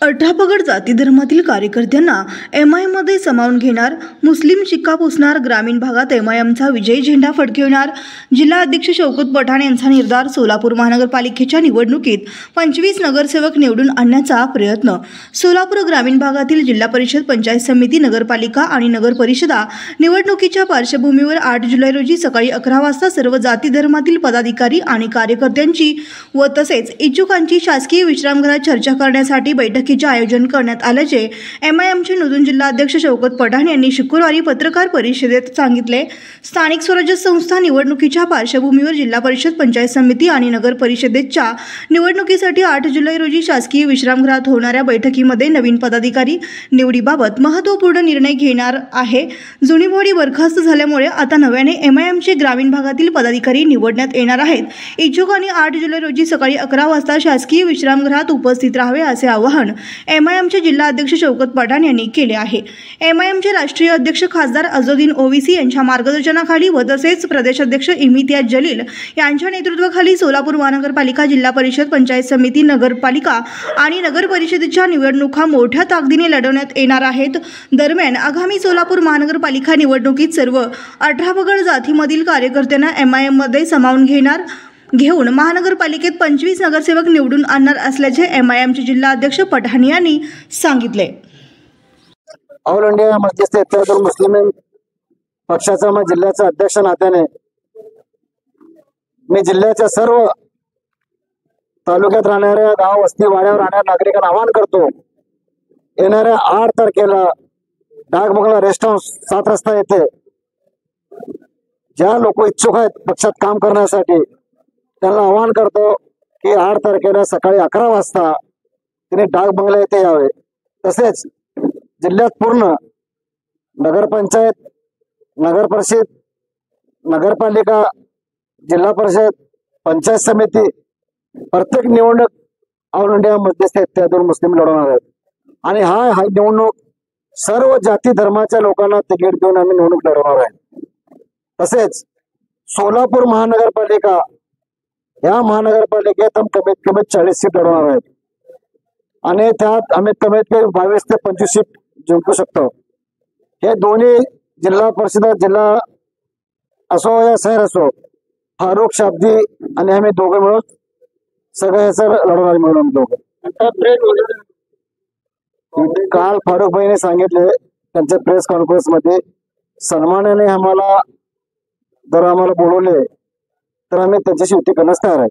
अठरापगड जाती धर्मातील कार्यकर्त्यांना एमआयएम मध्ये सामावून घेणार, मुस्लिम शिक्का पुसणार, ग्रामीण भागात एमआयएमचा विजयी झेंडा फडकविणार. जिल्हा अध्यक्ष शौकत पठाण यांचा निर्धार. सोलापूर महानगरपालिकेच्या निवडणुकीत 25 नगरसेवक निवडून आणण्याचा प्रयत्न. सोलापूर ग्रामीण भागातील जिल्हा परिषद, पंचायत समिती, नगरपालिका आणि नगर परिषदा निवडणुकीच्या पार्श्वभूमीवर 8 जुलै रोजी सकाळी 11 वाजता सर्व जाती धर्मातील पदाधिकारी आणि कार्यकर्त्यांची व तसेच इच्छुकांची शासकीय विश्रामगृहात चर्चा करण्यासाठी बैठक आयोजन करण्यात आल्याचे एमआयएमचे नूतन जिल्हाध्यक्ष शौकत पठाण यांनी शुक्रवारी पत्रकार परिषदेत सांगितले. स्थानिक स्वराज्य संस्था निवडणुकीच्या पार्श्वभूमीवर जिल्हा परिषद, पंचायत समिती आणि नगर परिषदेच्या निवडणुकीसाठी 8 जुलै रोजी शासकीय विश्रामगृहात होणाऱ्या बैठकीमध्ये नवीन पदाधिकारी निवडीबाबत महत्त्वपूर्ण निर्णय घेणार आहे. जुनी बॉडी बरखास्त झाल्यामुळे आता नव्याने एमआयएमचे ग्रामीण भागातील पदाधिकारी निवडण्यात येणार आहेत. इच्छुकांनी 8 जुलै रोजी सकाळी 11 वाजता शासकीय विश्रामगृहात उपस्थित राहावे असे आवाहन एमआयएमचे जिल्हा अध्यक्ष शौकत पठाण यांनी केले आहे. एमआयएमचे राष्ट्रीय अध्यक्ष खासदार अझरुद्दीन ओवैसी यांच्या मार्गदर्शनाखाली व तसेच प्रदेशाध्यक्ष इम्तियाज जलील यांच्या नेतृत्वाखाली सोलापूर महानगरपालिका, जिल्हा परिषद, पंचायत समिती, नगरपालिका आणि नगर परिषदेच्या निवडणुका मोठ्या ताकदीने लढवण्यात येणार आहेत. दरम्यान आगामी सोलापूर महानगरपालिका निवडणुकीत सर्व 18 पगड जातीमधील कार्यकर्त्यांना एमआयएम मध्ये सामावून घेऊन महानगरपालिकेत 25 नगरसेवक निवडून आणणार असल्याचे एमआयएमचे जिल्हा अध्यक्ष पठाण यांनी सांगितले. ऑल इंडिया मध्यस्थ इत्यादी मुस्लिम पक्षाचा मी जिल्ह्याचा अध्यक्ष नात्याने मी जिल्ह्याच्या सर्व तालुक्यात राहणाऱ्या, गाव वस्ती वाड्यावर राहणाऱ्या नागरिकांना आवाहन करतो, येणाऱ्या 8 तारखेला डाकबंगला रेस्ट हाऊस 7 रस्ता येथे ज्या लोक इच्छुक आहेत पक्षात काम करण्यासाठी त्यांना आवाहन करतो की 8 तारखेला सकाळी 11 वाजता तिने डाक बंगला येथे यावे. तसेच जिल्ह्यात पूर्ण नगरपंचायत, नगर परिषद, नगरपालिका, जिल्हा परिषद, पंचायत समिती प्रत्येक निवडणूक ऑल इंडिया मध्यस्थ इत्यादी मुस्लिम लढवणार आहेत. आणि हा निवडणूक सर्व जाती धर्माच्या लोकांना तिकीट देऊन आम्ही निवडणूक लढवणार आहे. तसेच सोलापूर महानगरपालिका या महानगरपालिकेत कमीत कमी 40 सीट लढवणार आहेत आणि त्यात आम्ही कमीत कमी 22 ते 25 सीट जिंकू शकतो. हे दोन्ही जिल्हा परिषद, जिल्हा असो या शहर असो, फारुख शाब्दी आणि आम्ही दोघे मिळून सगळं ह्याचं लढवणार मिळून दोघं. काल फारुख भाईने सांगितले त्यांच्या प्रेस कॉन्फरन्स मध्ये, सन्मानाने आम्हाला जर आम्हाला बोलवले तर आम्ही त्यांच्याशी युती करण्यास तयार आहे.